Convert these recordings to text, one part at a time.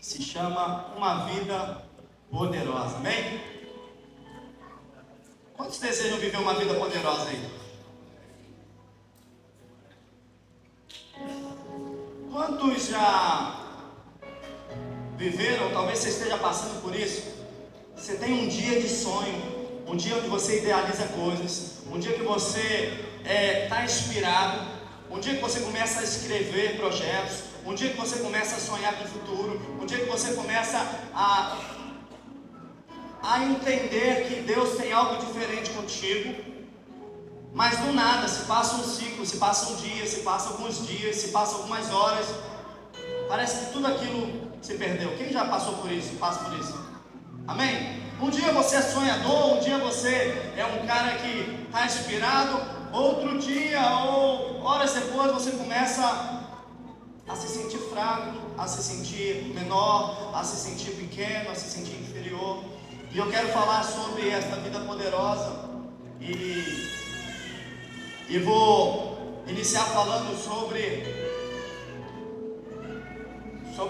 se chama Uma Vida Poderosa. Amém? Quantos desejam viver uma vida poderosa aí? Quantos já viveram, talvez você esteja passando por isso? Você tem um dia de sonho, um dia onde você idealiza coisas, um dia que você está inspirado, um dia que você começa a escrever projetos, um dia que você começa a sonhar com o futuro, um dia que você começa a entender que Deus tem algo diferente contigo, mas do nada se passa um ciclo, se passa um dia, se passa alguns dias, se passa algumas horas, parece que tudo aquilo se perdeu. Quem já passou por isso? Passa por isso? Amém? Um dia você é sonhador, um dia você é um cara que está inspirado, outro dia ou horas depois você começa a se sentir fraco, a se sentir menor, a se sentir pequeno, a se sentir inferior. E eu quero falar sobre esta vida poderosa e vou iniciar falando sobre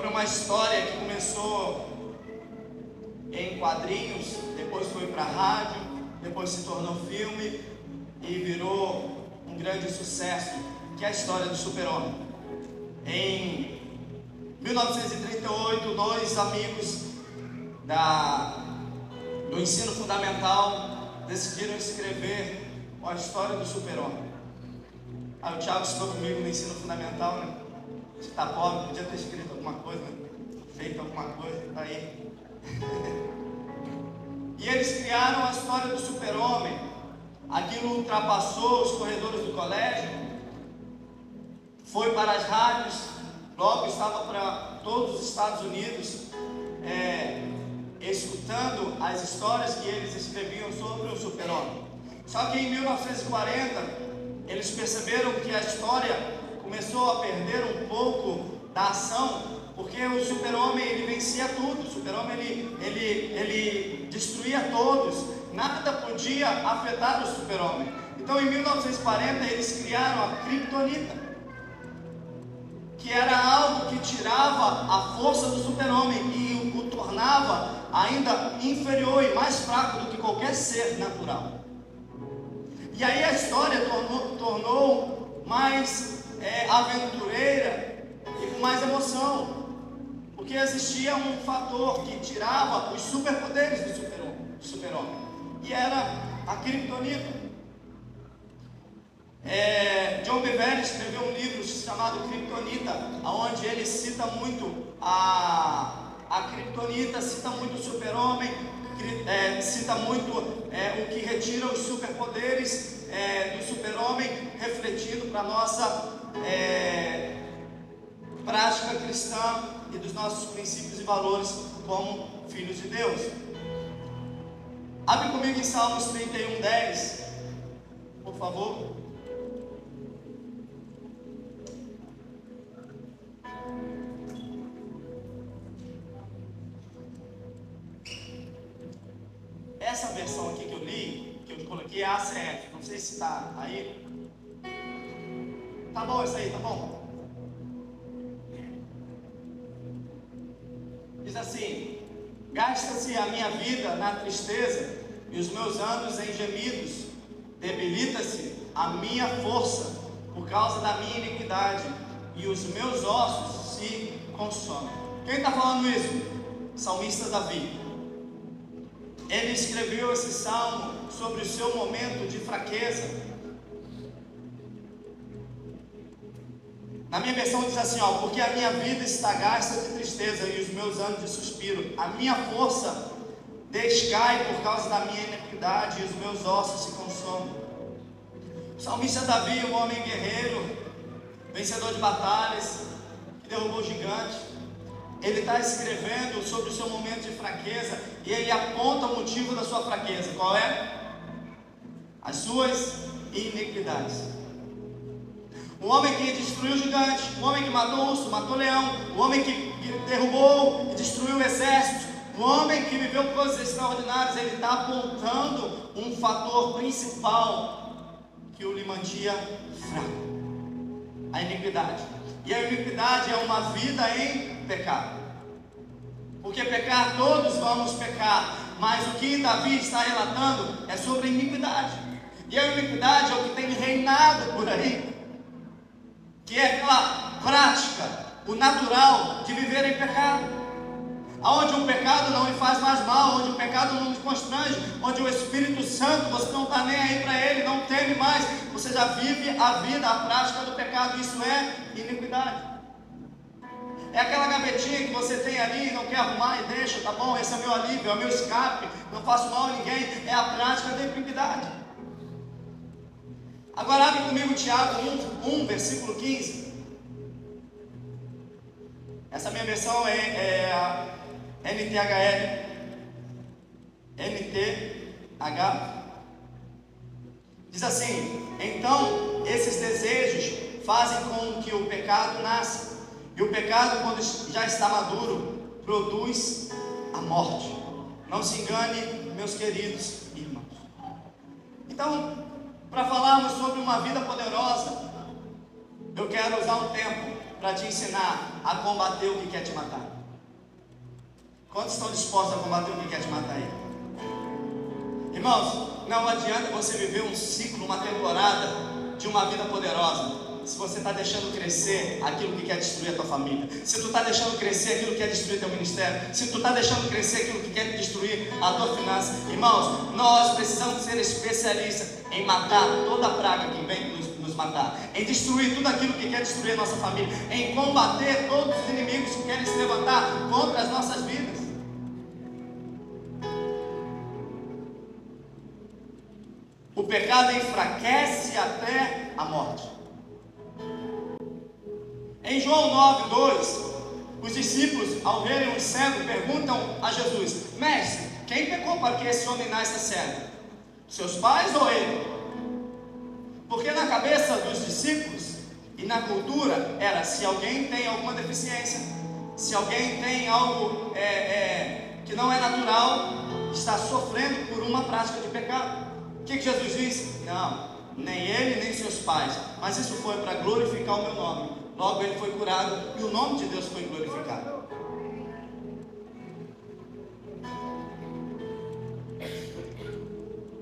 uma história que começou em quadrinhos, depois foi para rádio, depois se tornou filme e virou um grande sucesso, que é a história do Super-Homem. Em 1938, dois amigos do ensino fundamental decidiram escrever a história do Super-Homem. O Thiago estudou comigo no ensino fundamental, né? Você está pobre, podia ter escrito alguma coisa, né? Feito alguma coisa, tá aí. E eles criaram a história do Super-Homem. Aquilo ultrapassou os corredores do colégio, foi para as rádios, logo estava para todos os Estados Unidos, escutando as histórias que eles escreviam sobre o Super-Homem. Só que em 1940 eles perceberam que a história começou a perder um pouco da ação, porque o Super-Homem ele vencia tudo, o Super-Homem ele destruía todos, nada podia afetar o Super-Homem. Então em 1940 eles criaram a Kryptonita, que era algo que tirava a força do Super-Homem e o tornava ainda inferior e mais fraco do que qualquer ser natural. E aí a história tornou mais aventureira e com mais emoção, porque existia um fator que tirava os superpoderes do Super-Homem, e era a Kryptonita. John Bevere escreveu um livro chamado Kryptonita, onde ele cita muito a Kryptonita, cita muito o Super-Homem, cita muito o que retira os superpoderes do Super-Homem, refletindo para a nossa prática cristã e dos nossos princípios e valores como filhos de Deus. Abre comigo em Salmos 31:10, por favor. Essa versão aqui que eu li, que eu coloquei, é a ACF, não sei se está aí. Tá bom isso aí, tá bom? Diz assim: gasta-se a minha vida na tristeza e os meus anos em gemidos, debilita-se a minha força por causa da minha iniquidade, e os meus ossos se consomem. Quem está falando isso? Salmista Davi. Ele escreveu esse salmo sobre o seu momento de fraqueza. Na minha versão diz assim, porque a minha vida está gasta de tristeza e os meus anos de suspiro. A minha força descai por causa da minha iniquidade e os meus ossos se consomem. O salmista Davi, um homem guerreiro, vencedor de batalhas, que derrubou gigante, ele está escrevendo sobre o seu momento de fraqueza e ele aponta o motivo da sua fraqueza. Qual é? As suas iniquidades. Um homem que destruiu o gigante, um homem que matou o urso, matou o leão, um homem que derrubou e destruiu o exército, um homem que viveu coisas extraordinárias. Ele está apontando um fator principal que o lhe mantinha fraco: a iniquidade. E a iniquidade é uma vida em pecado. Porque pecar, todos vamos pecar. Mas o que Davi está relatando é sobre a iniquidade. E a iniquidade é o que tem reinado por aí, que é aquela prática, o natural de viver em pecado, onde o pecado não lhe faz mais mal, onde o pecado não lhe constrange, onde o Espírito Santo, você não está nem aí para ele, não teme mais, você já vive a vida, a prática do pecado. Isso é iniquidade. É aquela gavetinha que você tem ali e não quer arrumar e deixa, tá bom, esse é meu alívio, é o meu escape, não faço mal a ninguém. É a prática da iniquidade. Agora abre comigo Tiago 1, versículo 15. Essa minha versão é a NTH. Diz assim: então esses desejos fazem com que o pecado nasça, e o pecado, quando já está maduro, produz a morte. Não se engane, meus queridos irmãos. Então, para falarmos sobre uma vida poderosa, eu quero usar um tempo para te ensinar a combater o que quer te matar. Quantos estão dispostos a combater o que quer te matar aí? Irmãos, não adianta você viver um ciclo, uma temporada de uma vida poderosa, se você está deixando crescer aquilo que quer destruir a tua família, se tu está deixando crescer aquilo que quer destruir teu ministério, se tu está deixando crescer aquilo que quer destruir a tua finança. Irmãos, nós precisamos ser especialistas em matar toda a praga que vem nos matar, em destruir tudo aquilo que quer destruir a nossa família, em combater todos os inimigos que querem se levantar contra as nossas vidas. O pecado enfraquece até a morte. Em João 9:2, os discípulos, ao verem um cego, perguntam a Jesus: mestre, quem pecou para que esse homem nasça cego? Seus pais ou ele? Porque na cabeça dos discípulos e na cultura era: se alguém tem alguma deficiência, se alguém tem algo que não é natural, está sofrendo por uma prática de pecado. O que Jesus disse? Não, nem ele nem seus pais, mas isso foi para glorificar o meu nome. Logo ele foi curado e o nome de Deus foi glorificado.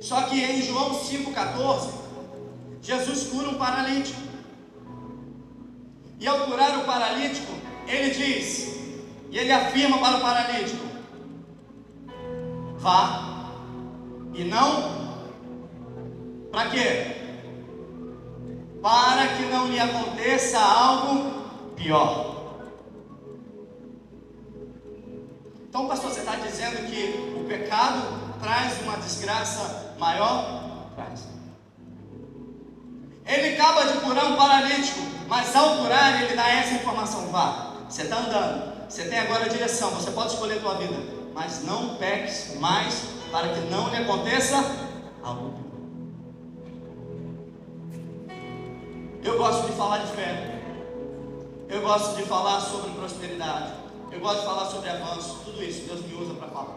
Só que em João 5,14, Jesus cura um paralítico. E ao curar o paralítico, ele diz, e ele afirma para o paralítico: vá e não. Para quê? Para que não lhe aconteça algo pior. Então, pastor, você está dizendo que o pecado traz uma desgraça maior? Traz. Ele acaba de curar um paralítico, mas ao curar ele dá essa informação: vá, você está andando, você tem agora a direção, você pode escolher a tua vida, mas não peques mais, para que não lhe aconteça algo pior. Eu gosto de falar de fé, eu gosto de falar sobre prosperidade, eu gosto de falar sobre avanço, tudo isso Deus me usa para falar.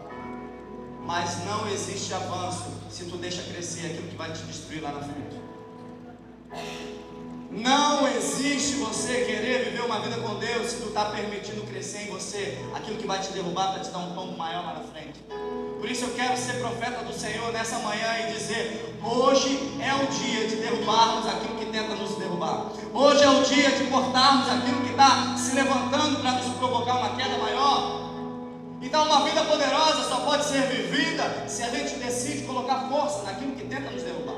Mas não existe avanço se tu deixa crescer aquilo que vai te destruir lá na frente. Não existe você querer viver uma vida com Deus se tu está permitindo crescer em você aquilo que vai te derrubar para te dar um tombo maior lá na frente. Por isso eu quero ser profeta do Senhor nessa manhã e dizer: hoje é o dia de derrubarmos aquilo que tenta nos derrubar. Hoje é o dia de cortarmos aquilo que está se levantando para nos provocar uma queda maior. Então uma vida poderosa só pode ser vivida se a gente decide colocar força naquilo que tenta nos derrubar.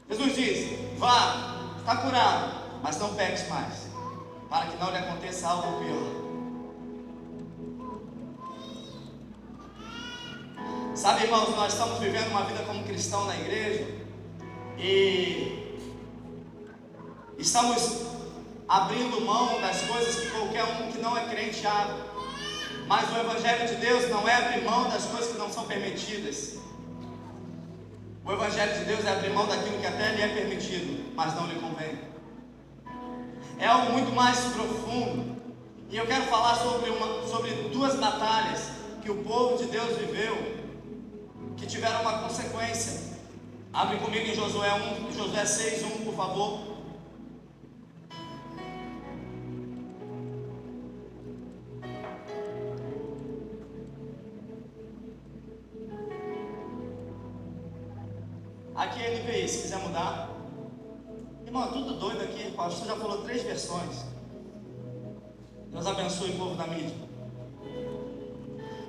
Jesus diz: vá, está curado, mas não peques mais, para que não lhe aconteça algo pior. Sabe, irmãos, nós estamos vivendo uma vida como cristão na igreja e estamos abrindo mão das coisas que qualquer um que não é crente abre. Mas o Evangelho de Deus não é abrir mão das coisas que não são permitidas. O Evangelho de Deus é abrir mão daquilo que até lhe é permitido, mas não lhe convém. É algo muito mais profundo. E eu quero falar sobre duas batalhas que o povo de Deus viveu, que tiveram uma consequência. Abre comigo em Josué 6:1, por favor. Aqui é NVI, se quiser mudar. Irmão, tudo doido aqui. O pastor já falou 3 versões. Deus abençoe o povo da mídia.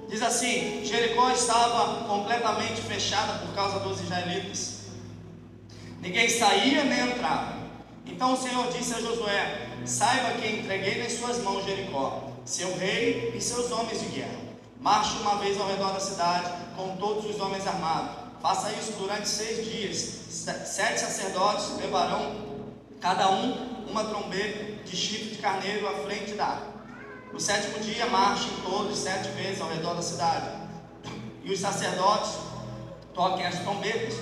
Diz assim: Jericó estava completamente fechada por causa dos israelitas. Ninguém saía nem entrava. Então o Senhor disse a Josué: saiba que entreguei nas suas mãos Jericó, seu rei e seus homens de guerra. Marche uma vez ao redor da cidade com todos os homens armados. Faça isso durante 6 dias. 7 sacerdotes levarão cada um uma trombeta de chifre de carneiro à frente da arca. No 7º dia marchem todos 7 vezes ao redor da cidade. E os sacerdotes toquem as trombetas.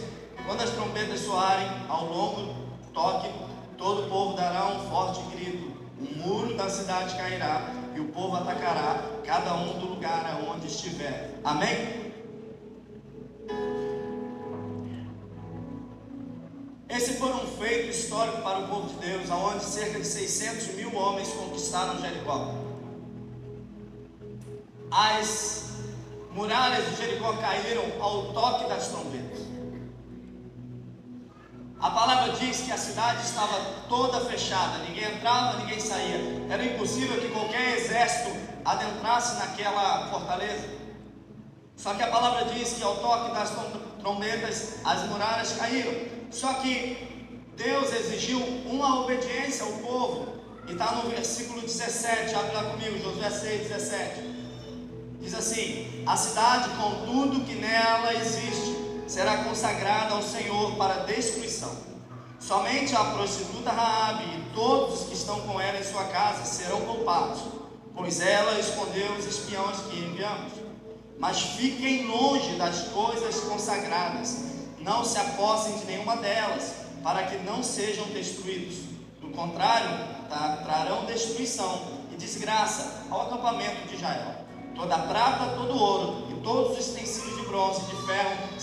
Quando as trombetas soarem ao longo toque, todo o povo dará um forte grito. O muro da cidade cairá e o povo atacará, cada um do lugar aonde estiver. Amém? Esse foi um feito histórico para o povo de Deus, onde cerca de 600 mil homens conquistaram Jericó. As muralhas de Jericó caíram ao toque das trombetas. A palavra diz que a cidade estava toda fechada, ninguém entrava, ninguém saía. Era impossível que qualquer exército adentrasse naquela fortaleza. Só que a palavra diz que ao toque das trombetas as muralhas caíram. Só que Deus exigiu uma obediência ao povo. E está no versículo 17, abre lá comigo, Josué 6, 17. Diz assim: a cidade com tudo que nela existe será consagrada ao Senhor para destruição. Somente a prostituta Raabe e todos os que estão com ela em sua casa serão poupados, pois ela escondeu os espiões que enviamos. Mas fiquem longe das coisas consagradas, não se apossem de nenhuma delas, para que não sejam destruídos. Do contrário, trarão destruição e desgraça ao acampamento de Israel. Toda a prata, todo o ouro e todos os utensílios de bronze e de ferro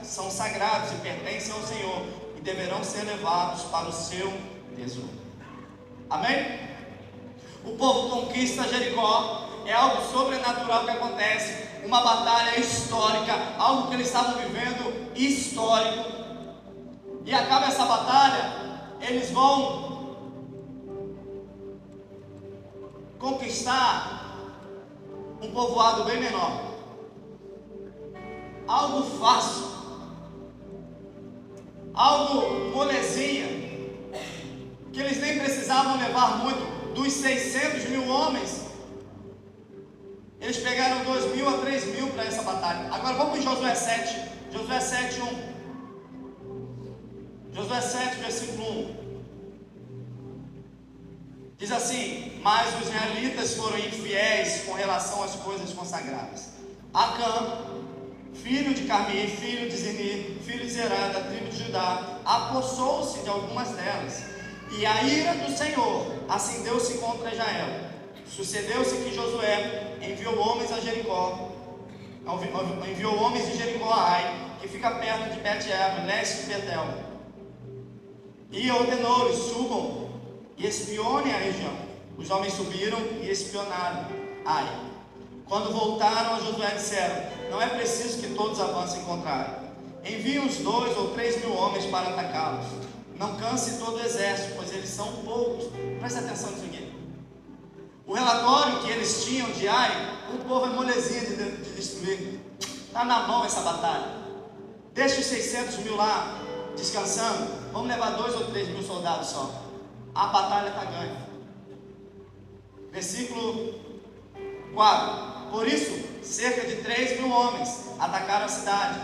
são sagrados e pertencem ao Senhor e deverão ser levados para o seu tesouro. Amém? O povo conquista Jericó, é algo sobrenatural que acontece, uma batalha histórica, algo que eles estavam vivendo histórico. E acaba essa batalha, eles vão conquistar um povoado bem menor, algo fácil, algo molezinha, que eles nem precisavam levar muito. Dos 600 mil homens, eles pegaram 2.000 a 3.000 para essa batalha. Agora vamos em Josué 7, Josué 7, 1. Josué 7, versículo 1. Diz assim: mas os israelitas foram infiéis com relação às coisas consagradas. Acã, filho de Carmi, filho de Zini, filho de Zerá, da tribo de Judá, apossou-se de algumas delas, e a ira do Senhor acendeu-se contra Israel. Sucedeu-se que Josué enviou homens a Jericó, enviou homens de Jericó a Ai, que fica perto de Bet-El, leste de Betel, e ordenou-lhes: subam e espionem a região. Os homens subiram e espionaram Ai. Quando voltaram a Josué, disseram: não é preciso que todos avancem contra Ai. Enviem uns 2 ou 3 mil homens para atacá-los. Não canse todo o exército, pois eles são poucos. Presta atenção nisso aqui. O relatório que eles tinham de Ai, o povo é molezinha de destruir. Está na mão essa batalha. Deixa os 600 mil lá descansando. Vamos levar 2 ou 3 mil soldados só. A batalha está ganha. Versículo 4. Por isso, cerca de 3 mil homens atacaram a cidade,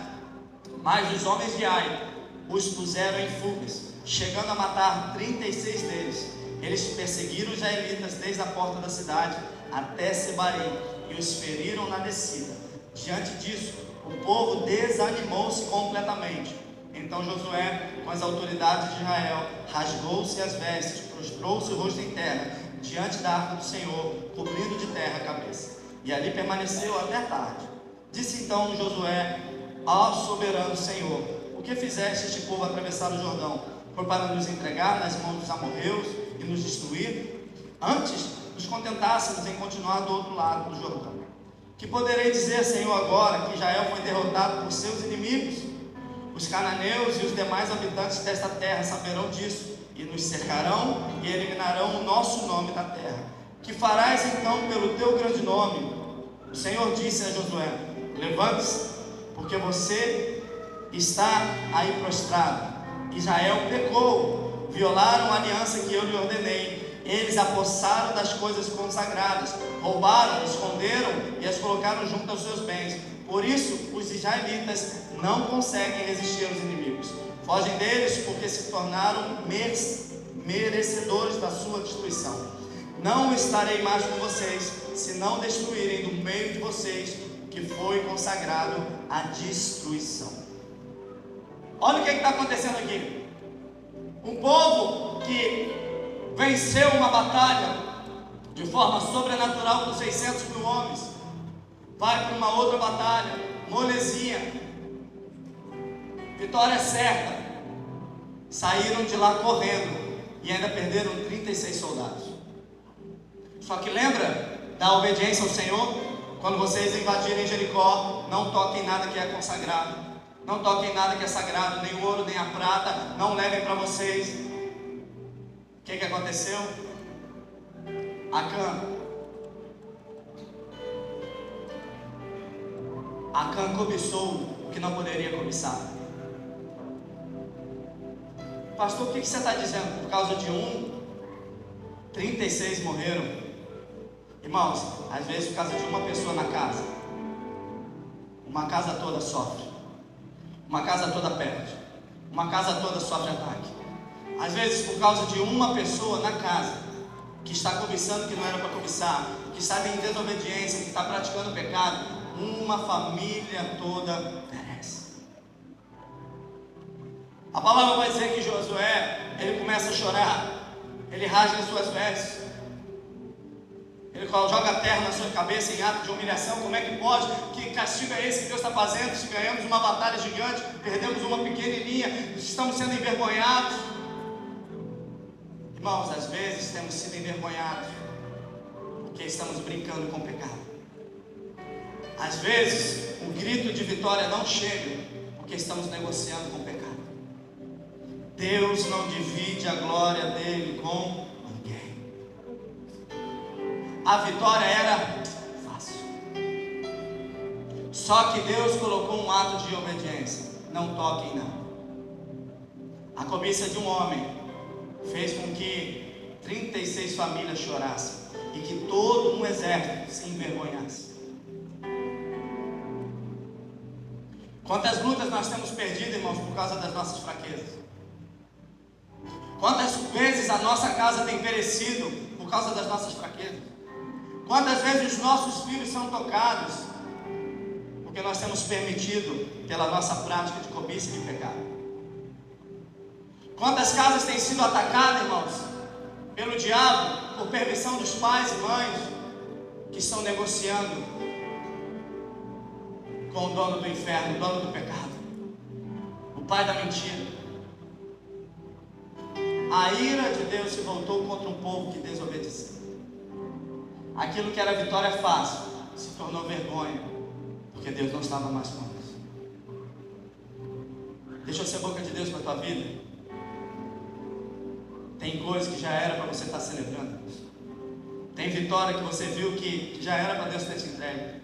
mas os homens de Ai os puseram em fugas, chegando a matar 36 deles. Eles perseguiram os israelitas desde a porta da cidade até Sebarim e os feriram na descida. Diante disso, o povo desanimou-se completamente. Então Josué, com as autoridades de Israel, rasgou-se as vestes, prostrou-se o rosto em terra, diante da arca do Senhor, cobrindo de terra a cabeça. E ali permaneceu até tarde. Disse então Josué ao soberano Senhor: o que fizeste este povo atravessar o Jordão? Foi para nos entregar nas mãos dos amorreus e nos destruir? Antes nos contentássemos em continuar do outro lado do Jordão. Que poderei dizer, Senhor, agora que Israel foi derrotado por seus inimigos? Os cananeus e os demais habitantes desta terra saberão disso, e nos cercarão e eliminarão o nosso nome da terra. Que farás então pelo teu grande nome? O Senhor disse a Josué: levante-se, porque você está aí prostrado. Israel pecou, violaram a aliança que eu lhe ordenei. Eles apossaram das coisas consagradas, roubaram, esconderam e as colocaram junto aos seus bens. Por isso, os israelitas não conseguem resistir aos inimigos. Fogem deles porque se tornaram merecedores da sua destruição. Não estarei mais com vocês, se não destruírem do meio de vocês o que foi consagrado à destruição. Olha o que está acontecendo aqui. Um povo que venceu uma batalha de forma sobrenatural com 600 mil homens, vai para uma outra batalha, molezinha, vitória certa, saíram de lá correndo e ainda perderam 36 soldados. Só que lembra da obediência ao Senhor? Quando vocês invadirem Jericó, não toquem nada que é consagrado, não toquem nada que é sagrado, nem o ouro nem a prata, não levem para vocês. O que aconteceu? Acã cobiçou o que não poderia cobiçar. Pastor, o que você está dizendo? Por causa de 36 morreram. Irmãos, às vezes por causa de uma pessoa na casa, uma casa toda sofre, uma casa toda perde, uma casa toda sofre ataque. Às vezes por causa de uma pessoa na casa, que está cobiçando o que não era para cobiçar, que está em desobediência, que está praticando pecado, uma família toda perece. A palavra vai dizer que Josué, ele começa a chorar, ele rasga as suas vestes, ele joga a terra na sua cabeça em ato de humilhação. Como é que pode? Que castigo é esse que Deus está fazendo? Se ganhamos uma batalha gigante, perdemos uma pequenininha, estamos sendo envergonhados. Irmãos, às vezes temos sido envergonhados porque estamos brincando com o pecado. Às vezes o grito de vitória não chega porque estamos negociando com o pecado. Deus não divide a glória dele com ninguém. A vitória era fácil, só que Deus colocou um ato de obediência: não toquem não. A cobiça de um homem fez com que 36 famílias chorassem e que todo um exército se envergonhasse. Quantas lutas nós temos perdido, irmãos, por causa das nossas fraquezas? Quantas vezes a nossa casa tem perecido por causa das nossas fraquezas? Quantas vezes os nossos filhos são tocados porque nós temos permitido pela nossa prática de cobiça e de pecado? Quantas casas têm sido atacadas, irmãos, pelo diabo, por permissão dos pais e mães que estão negociando com o dono do inferno, o dono do pecado, o pai da mentira. A ira de Deus se voltou contra um povo que desobedeceu. Aquilo que era vitória fácil se tornou vergonha, porque Deus não estava mais com eles. Deixa eu ser boca de Deus para a tua vida. Tem coisa que já era para você estar celebrando. Tem vitória que você viu que já era para Deus ter te entregue.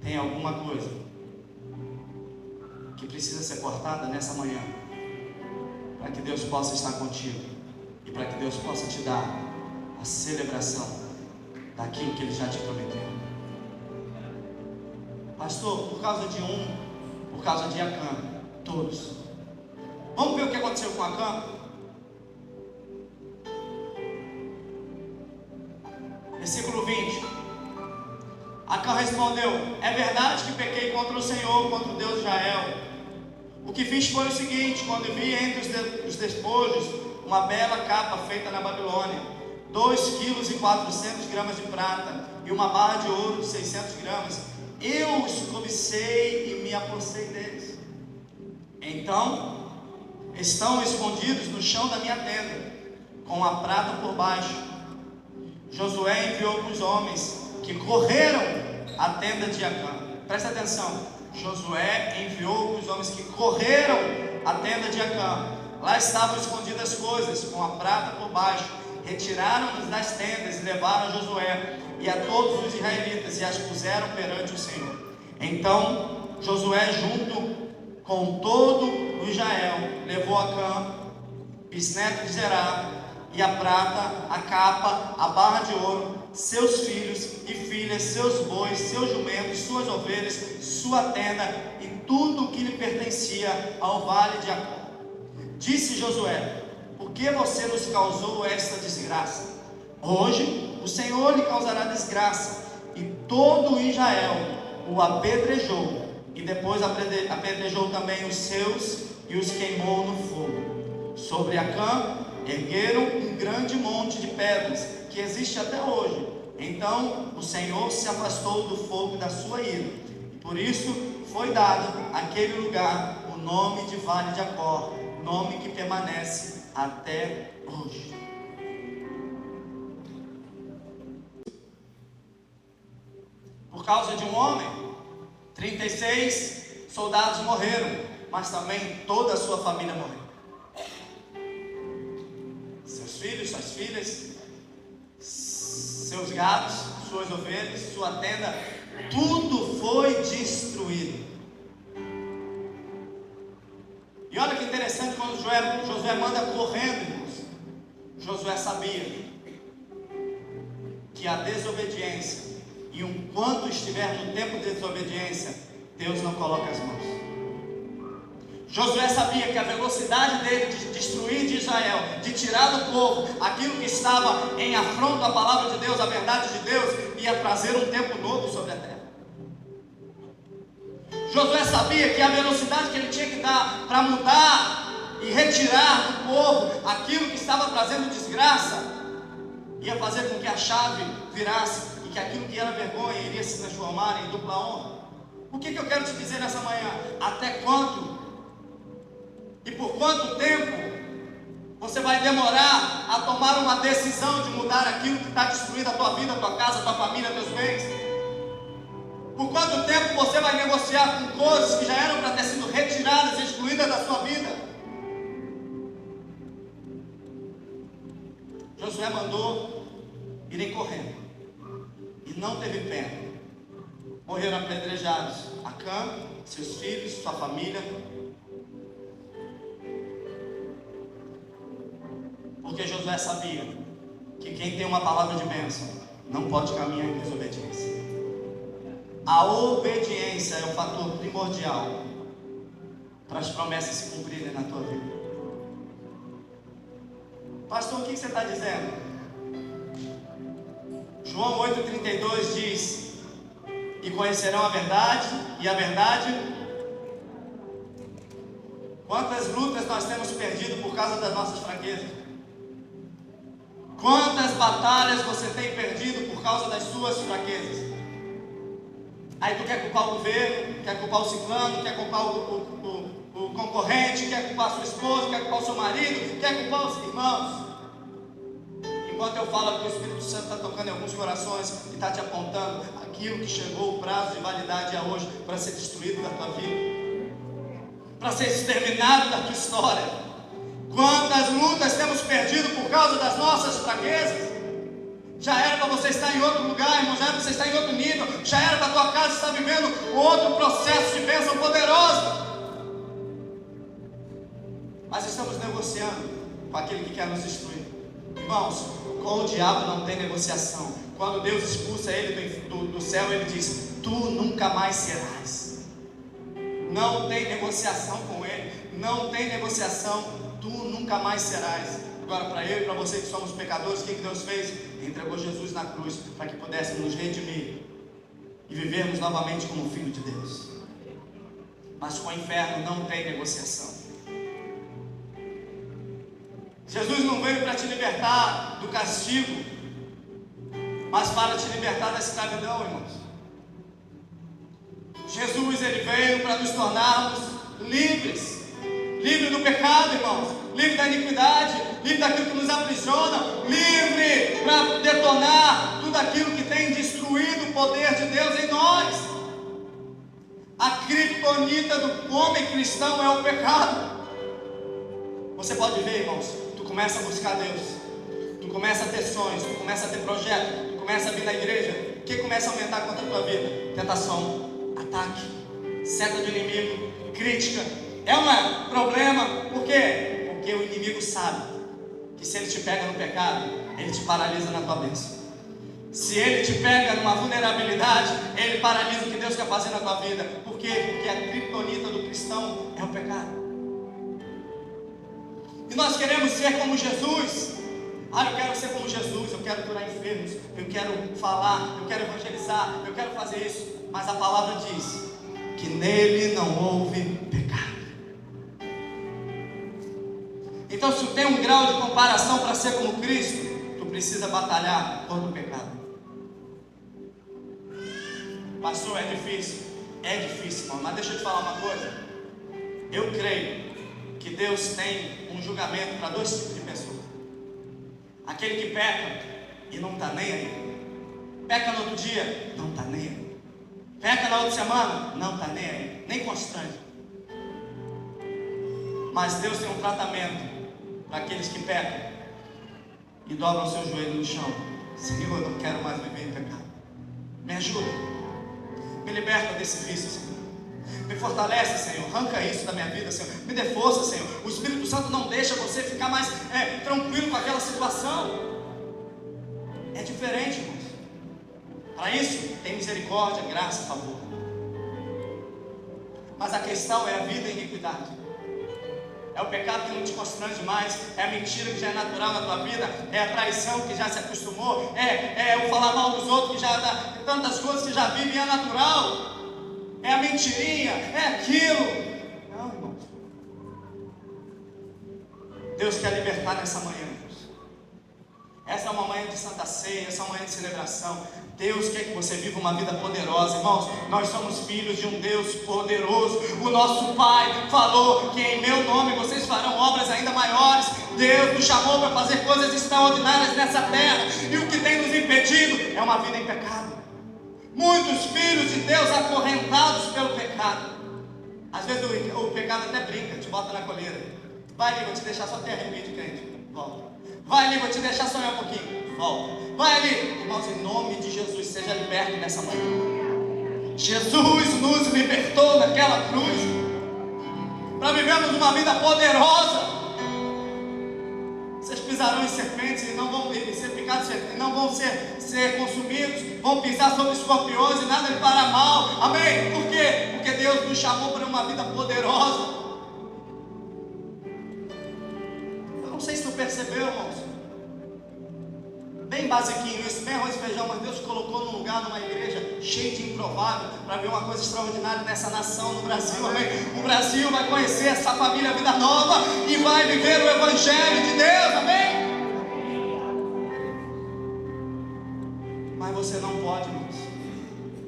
Tem alguma coisa que precisa ser cortada nessa manhã, para que Deus possa estar contigo e para que Deus possa te dar a celebração daquilo que Ele já te prometeu. Pastor, por causa de por causa de Acã, todos. Vamos ver o que aconteceu com Acã? Versículo 20. Acã respondeu: é verdade que pequei contra o Senhor, contra o Deus de Israel. O que fiz foi o seguinte: quando vi entre os despojos uma bela capa feita na Babilônia, 2,4 kg de prata e uma barra de ouro de 600 gramas, eu os cobicei e me apossei deles. Então estão escondidos no chão da minha tenda, com a prata por baixo. Josué enviou para os homens que correram à tenda de Acã. Presta atenção, Josué enviou os homens que correram à tenda de Acã. Lá estavam escondidas coisas, com a prata por baixo. Retiraram-nos das tendas e levaram a Josué e a todos os israelitas e as puseram perante o Senhor. Então Josué, junto com todo o Israel, levou Acã, bisneto de Zerá, e a prata, a capa, a barra de ouro, seus filhos e filhas, seus bois, seus jumentos, suas ovelhas, sua tenda e tudo o que lhe pertencia ao vale de Acã. Disse Josué: por que você nos causou esta desgraça? Hoje o Senhor lhe causará desgraça. E todo Israel o apedrejou, e depois apedrejou também os seus e os queimou no fogo. Sobre Acã ergueram um grande monte de pedras, que existe até hoje. Então o Senhor se afastou do fogo da sua ira, e por isso foi dado àquele lugar o nome de Vale de Acor, nome que permanece até hoje. Por causa de um homem, 36 soldados morreram, mas também toda a sua família morreu. Seus filhos, suas filhas, seus gados, suas ovelhas, sua tenda, tudo foi destruído. E olha que interessante, quando Josué manda correndo, irmãos, Josué sabia que a desobediência, e enquanto estiver no tempo de desobediência, Deus não coloca as mãos. Josué sabia que a velocidade dele de destruir de Israel, de tirar do povo aquilo que estava em afronto à palavra de Deus, à verdade de Deus, ia trazer um tempo novo sobre a terra. Josué sabia que a velocidade que ele tinha que dar para mudar e retirar do povo aquilo que estava trazendo desgraça, ia fazer com que a chave virasse e que aquilo que era vergonha iria se transformar em dupla honra. O que eu quero te dizer nessa manhã? Até quanto e por quanto tempo você vai demorar a tomar uma decisão de mudar aquilo que está destruindo a tua vida, a tua casa, a tua família, teus bens? Por quanto tempo você vai negociar com coisas que já eram para ter sido retiradas e excluídas da sua vida? Josué mandou irem correndo e não teve pena. Morreram apedrejados Acã, seus filhos, sua família. Porque Josué sabia que quem tem uma palavra de bênção não pode caminhar em desobediência. A obediência é o fator primordial para as promessas se cumprirem na tua vida. Pastor, o que você está dizendo? João 8,32 diz: e conhecerão a verdade, e a verdade... Quantas lutas nós temos perdido por causa das nossas fraquezas? Quantas batalhas você tem perdido por causa das suas fraquezas? Aí tu quer culpar o governo, quer culpar o ciclano, quer culpar o concorrente, quer culpar a sua esposa, quer culpar o seu marido, quer culpar os irmãos. Enquanto eu falo que o Espírito Santo está tocando em alguns corações e está te apontando aquilo que chegou o prazo de validade a hoje para ser destruído da tua vida, para ser exterminado da tua história. Quantas lutas temos perdido por causa das nossas fraquezas? Já era para você estar em outro lugar, irmão, já era para você estar em outro nível, já era para a tua casa estar vivendo outro processo de bênção poderosa. Mas estamos negociando com aquele que quer nos destruir. Irmãos, com o diabo não tem negociação. Quando Deus expulsa ele do céu, ele diz: tu nunca mais serás. Não tem negociação com ele, não tem negociação, tu nunca mais serás. Agora, para eu e para você que somos pecadores, o que Deus fez? Entregou Jesus na cruz para que pudéssemos nos redimir e vivermos novamente como filho de Deus. Mas com o inferno não tem negociação. Jesus não veio para te libertar do castigo, mas para te libertar da escravidão, irmãos. Jesus, ele veio para nos tornarmos livres. Livre do pecado, irmãos. Livre da iniquidade. Livre daquilo que nos aprisiona. Livre para detonar tudo aquilo que tem destruído o poder de Deus em nós. A criptonita do homem cristão é o pecado. Você pode ver, irmãos, tu começa a buscar Deus, tu começa a ter sonhos, tu começa a ter projeto, tu começa a vir na igreja. O que começa a aumentar contra a tua vida? Tentação, ataque, seta do inimigo, crítica. É um problema. Por quê? Porque o inimigo sabe que se ele te pega no pecado, ele te paralisa na tua bênção. Se ele te pega numa vulnerabilidade, ele paralisa o que Deus quer fazer na tua vida. Por quê? Porque a criptonita do cristão é o pecado. E nós queremos ser como Jesus. Eu quero ser como Jesus, eu quero curar enfermos, eu quero falar, eu quero evangelizar, eu quero fazer isso. Mas a palavra diz que nele não houve pecado. Então, se tu tem um grau de comparação para ser como Cristo, tu precisa batalhar contra o pecado. Pastor, é difícil, irmão, mas deixa eu te falar uma coisa. Eu creio que Deus tem um julgamento para dois tipos de pessoas: aquele que peca e não está nem aí, peca no outro dia, não está nem aí, peca na outra semana, não está nem aí, nem constrange. Mas Deus tem um tratamento para aqueles que pecam e dobram o seu joelho no chão. Senhor, eu não quero mais viver em pecado, me ajuda, me liberta desse vício, Senhor. Me fortalece, Senhor. Arranca isso da minha vida, Senhor. Me dê força, Senhor. O Espírito Santo não deixa você ficar mais tranquilo com aquela situação. É diferente, irmãos. Para isso, tem misericórdia, graça, favor. Mas a questão é a vida em iniquidade. É o pecado que não te constrange mais. É a mentira que já é natural na tua vida. É a traição que já se acostumou. É o falar mal dos outros que já dá tantas coisas que já vivem, é natural. É a mentirinha, é aquilo. Não, irmãos. Deus quer libertar nessa manhã, irmãos. Essa é uma manhã de Santa Ceia, essa é uma manhã de celebração. Deus quer que você viva uma vida poderosa, irmãos. Nós somos filhos de um Deus poderoso. O nosso Pai falou que em meu nome vocês farão obras ainda maiores. Deus nos chamou para fazer coisas extraordinárias nessa terra. E o que tem nos impedido é uma vida em pecado. Muitos filhos de Deus acorrentados pelo pecado. Às vezes o pecado até brinca, te bota na coleira. Vai ali, vou te deixar só ter arrepio de crente. Volta. Vai ali, vou te deixar sonhar um pouquinho. Volta. Vai ali. Irmãos, em nome de Jesus, seja liberto nessa manhã. Jesus nos libertou naquela cruz para vivermos uma vida poderosa. Vocês pisarão em serpentes e não vão ser picados, não vão ser consumidos, vão pisar sobre escorpiões e nada lhe fará mal. Amém? Por quê? Porque Deus nos chamou para uma vida poderosa. Eu não sei se tu percebeu, irmãos. Bem basiquinho isso, bem arroz e feijão, mas Deus colocou num lugar, numa igreja cheia de improvável, para ver uma coisa extraordinária nessa nação, no Brasil, amém? O Brasil vai conhecer essa família Vida Nova e vai viver o Evangelho de Deus, amém? Mas você não pode, irmãos,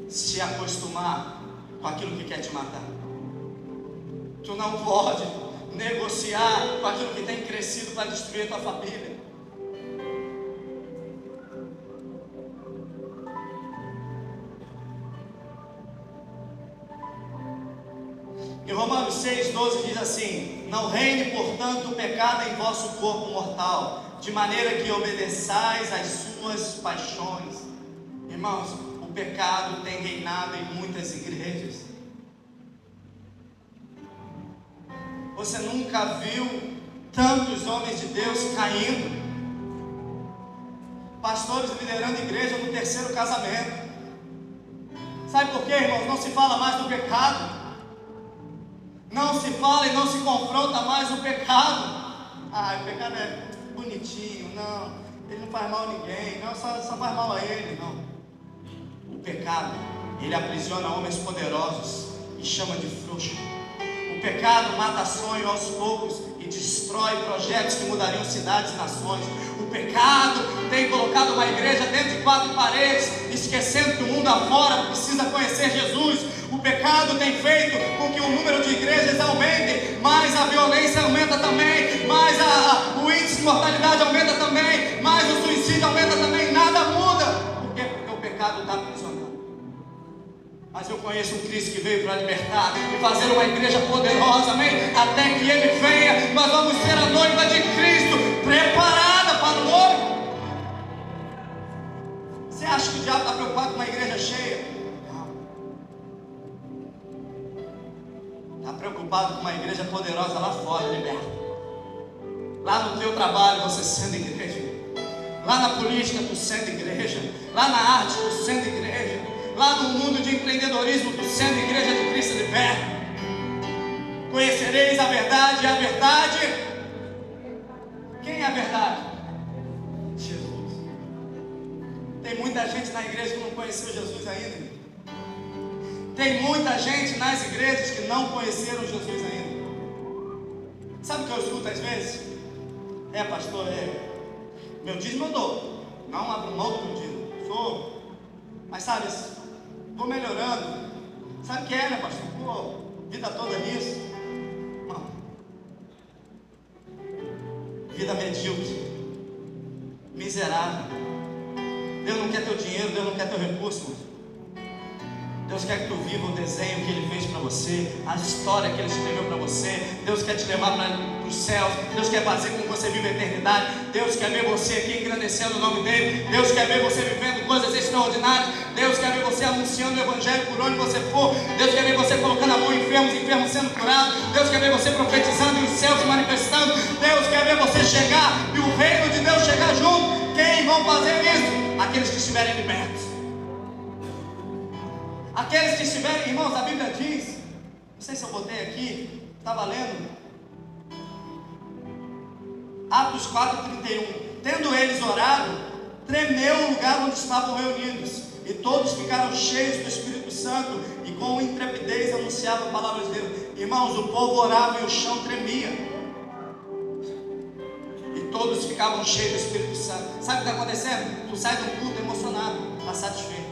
se acostumar com aquilo que quer te matar. Tu não pode negociar com aquilo que tem crescido para destruir a tua família. Em Romanos 6,12 diz assim: não reine, portanto, o pecado em vosso corpo mortal, de maneira que obedeçais às suas paixões. Irmãos, o pecado tem reinado em muitas igrejas. Você nunca viu tantos homens de Deus caindo, pastores liderando igreja no terceiro casamento. Sabe por quê, irmãos? Não se fala mais do pecado. Não se fala e não se confronta mais o pecado. O pecado é bonitinho, não, ele não faz mal a ninguém, não, só faz mal a ele, não. O pecado, ele aprisiona homens poderosos e chama de frouxo. O pecado mata sonho aos poucos e destrói projetos que mudariam cidades e nações. O pecado tem colocado uma igreja dentro de quatro paredes, esquecendo que o mundo afora precisa conhecer Jesus. O pecado tem feito com que o número de igrejas aumente, mas a violência aumenta também, mais o índice de mortalidade aumenta também, mais o suicídio aumenta também, nada muda. Por quê? Porque o pecado está aprisionado. Mas eu conheço um Cristo que veio para libertar e fazer uma igreja poderosa, amém? Até que Ele venha, nós vamos ser a noiva de Cristo, preparada para o noivo. Você acha que o diabo está preocupado com uma igreja cheia? Não. Está preocupado com uma igreja poderosa lá fora, liberta. Lá no teu trabalho você sendo igreja. Lá na política tu sendo igreja. Lá na arte tu sendo igreja. Lá no mundo de empreendedorismo tu sendo igreja de Cristo liberta. Conhecereis a verdade e a verdade. Quem é a verdade? Jesus. Tem muita gente na igreja que não conheceu Jesus ainda. Tem muita gente nas igrejas que não conheceram Jesus ainda. Sabe o que eu escuto às vezes? Pastor, meu dízimo eu dou. Não abro mão do meu dízimo. Mas sabe, estou melhorando. Sabe o que é, né, pastor? Pô, vida toda nisso. Não. Vida medíocre. Miserável. Deus não quer teu dinheiro, Deus não quer teu recurso. Deus quer que tu viva o desenho que Ele fez para você, a história que Ele escreveu para você. Deus quer te levar para os céus. Deus quer fazer com que você viva a eternidade. Deus quer ver você aqui engrandecendo o nome dEle. Deus quer ver você vivendo coisas extraordinárias. Deus quer ver você anunciando o Evangelho por onde você for. Deus quer ver você colocando a mão em enfermos sendo curados. Deus quer ver você profetizando e os céus se manifestando. Deus quer ver você chegar e o reino de Deus chegar junto. Quem vão fazer isso? Aqueles que estiverem libertos. Aqueles que estiverem, irmãos, a Bíblia diz, não sei se eu botei aqui, estava lendo, Atos 4:31, tendo eles orado, tremeu o lugar onde estavam reunidos, e todos ficaram cheios do Espírito Santo, e com intrepidez anunciavam palavras de Deus. Irmãos, o povo orava e o chão tremia, e todos ficavam cheios do Espírito Santo. Sabe o que está acontecendo? Tu sai do culto emocionado, está satisfeito.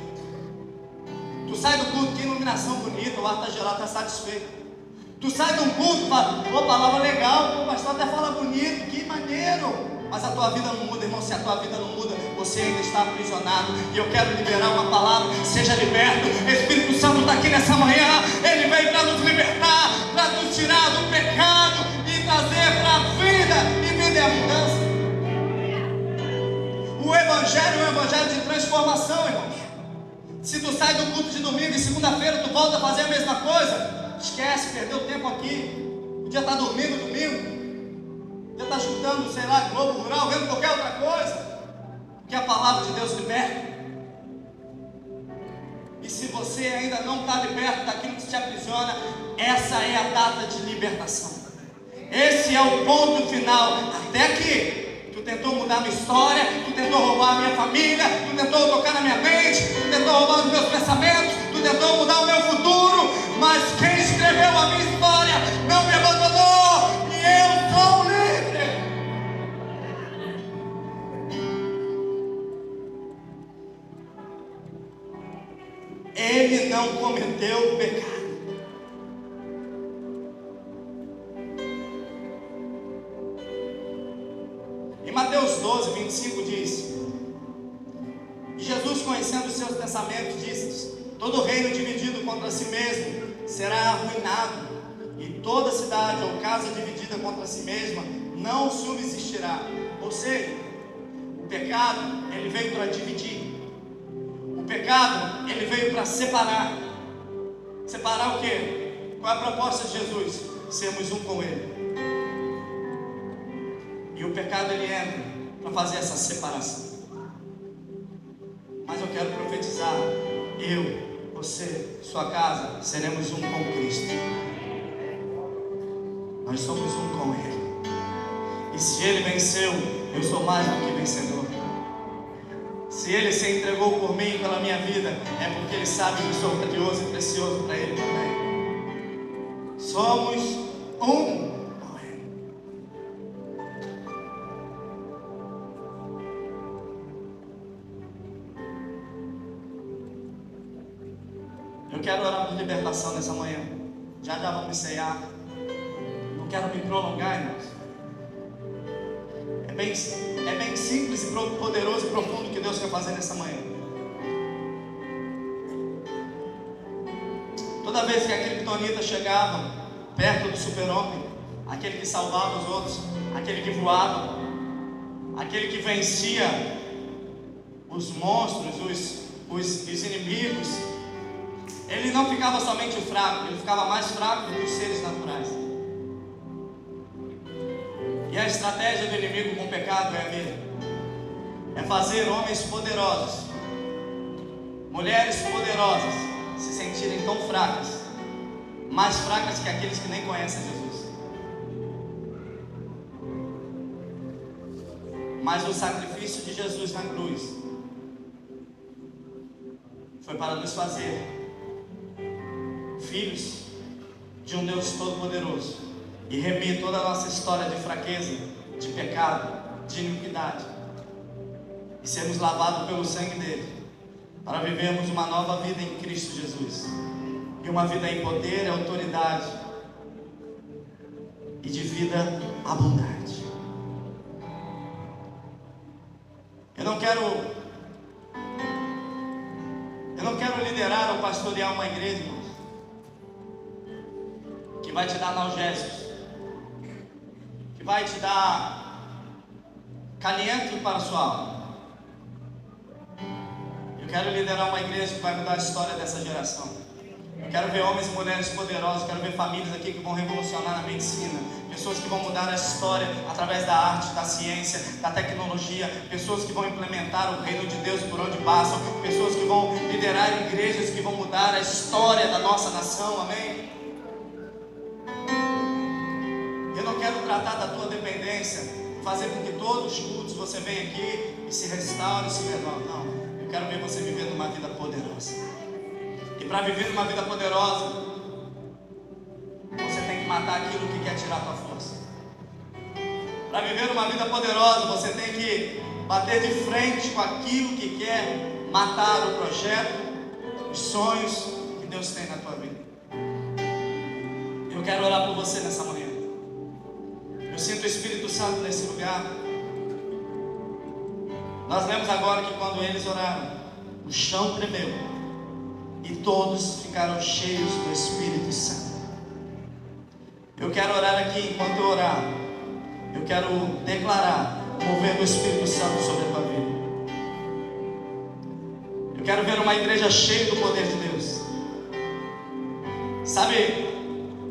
Tu sai do culto, que iluminação bonita, o ar está gelado, está satisfeito. Tu sai de um culto e fala, pô, palavra legal, o pastor até fala bonito, que maneiro. Mas a tua vida não muda, irmão. Se a tua vida não muda, você ainda está aprisionado. E eu quero liberar uma palavra, seja liberto. O Espírito Santo está aqui nessa manhã. Ele veio para nos libertar, para nos tirar do pecado e trazer para a vida e vida e abundância. O Evangelho é um Evangelho de transformação, irmãos. Se tu sai do culto de domingo e segunda-feira tu volta a fazer a mesma coisa, esquece, perdeu tempo aqui. Podia estar dormindo domingo, podia estar escutando, sei lá, Globo Rural, vendo qualquer outra coisa, que a palavra de Deus liberta. E se você ainda não está liberto daquilo que te aprisiona, essa é a data de libertação. Esse é o ponto final. Até aqui tu tentou mudar a minha história, tu tentou roubar a minha família, tu tentou tocar na minha mente, tu tentou roubar os meus pensamentos, tu tentou mudar o meu futuro, mas quem escreveu a minha história não me abandonou, e eu sou livre. Ele não cometeu pecado. Em Mateus 12:25 diz: e Jesus, conhecendo os seus pensamentos, disse: todo reino dividido contra si mesmo será arruinado, e toda cidade ou casa dividida contra si mesma não subsistirá. Ou seja, o pecado, ele veio para dividir. O pecado, ele veio para separar. Separar o quê? Qual é a proposta de Jesus? Sermos um com Ele. E o pecado, ele entra para fazer essa separação. Mas eu quero profetizar: eu, você, sua casa, seremos um com Cristo. Nós somos um com Ele. E se Ele venceu, eu sou mais do que vencedor. Se Ele se entregou por mim e pela minha vida, é porque Ele sabe que eu sou valioso e precioso para Ele também. Somos um. Eu quero orar por libertação nessa manhã. Já vamos ceiar. Não quero me prolongar, irmãos. É bem simples e poderoso e profundo o que Deus quer fazer nessa manhã. Toda vez que a criptonita chegava perto do super-homem, aquele que salvava os outros, aquele que voava, aquele que vencia os monstros, os inimigos, ele não ficava somente fraco, ele ficava mais fraco do que os seres naturais. E a estratégia do inimigo com o pecado é a mesma: é fazer homens poderosos, mulheres poderosas se sentirem tão fracas, mais fracas que aqueles que nem conhecem Jesus. Mas o sacrifício de Jesus na cruz foi para nos fazer filhos de um Deus Todo-Poderoso e remir toda a nossa história de fraqueza, de pecado, de iniquidade, e sermos lavados pelo sangue dele, para vivermos uma nova vida em Cristo Jesus, e uma vida em poder e autoridade, e de vida abundante. Eu não quero liderar ou pastorear uma igreja, irmãos, que vai te dar analgésicos, que vai te dar calinhento para a sua alma. Eu quero liderar uma igreja que vai mudar a história dessa geração. Eu quero ver homens e mulheres poderosos, quero ver famílias aqui que vão revolucionar a medicina, pessoas que vão mudar a história através da arte, da ciência, da tecnologia, pessoas que vão implementar o reino de Deus por onde passam, pessoas que vão liderar igrejas que vão mudar a história da nossa nação, amém? Eu não quero tratar da tua dependência, fazer com que todos os cultos você venha aqui e se restaure e se renove, não. Eu quero ver você vivendo uma vida poderosa. E para viver uma vida poderosa, você tem que matar aquilo que quer tirar a tua força. Para viver uma vida poderosa, você tem que bater de frente com aquilo que quer matar o projeto, os sonhos que Deus tem na tua vida. Eu quero orar por você nessa manhã. Eu sinto o Espírito Santo nesse lugar. Nós lemos agora que quando eles oraram, o chão tremeu e todos ficaram cheios do Espírito Santo. Eu quero orar aqui. Enquanto eu orar, eu quero declarar o mover do Espírito Santo sobre a tua vida. Eu quero ver uma igreja cheia do poder de Deus. Sabe,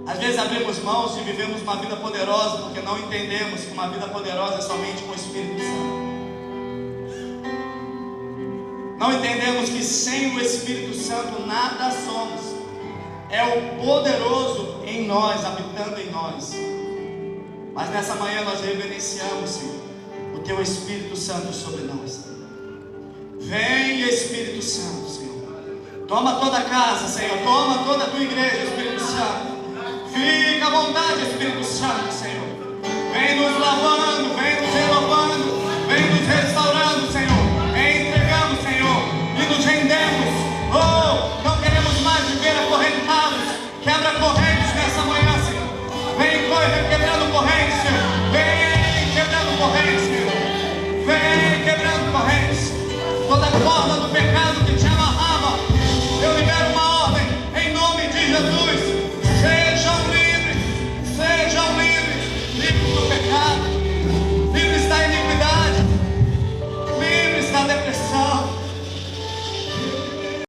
às vezes abrimos mãos e vivemos uma vida poderosa porque não entendemos que uma vida poderosa é somente com o Espírito Santo. Não entendemos que sem o Espírito Santo nada somos. É o poderoso em nós, habitando em nós. Mas nessa manhã nós reverenciamos, Senhor, o Teu Espírito Santo sobre nós. Vem, Espírito Santo, Senhor. Toma toda a casa, Senhor. Toma toda a Tua igreja, Espírito Santo. Fica à vontade, Espírito Santo, Senhor. Vem nos lavando, vem nos renovando, vem nos restaurando, Senhor. Entregamos, Senhor, e nos rendemos. Oh, não queremos mais viver acorrentados. Quebra correntes nessa manhã, Senhor. Vem quebrando correntes, Senhor. Vem quebrando correntes, Senhor. Vem quebrando correntes. Toda forma do pecado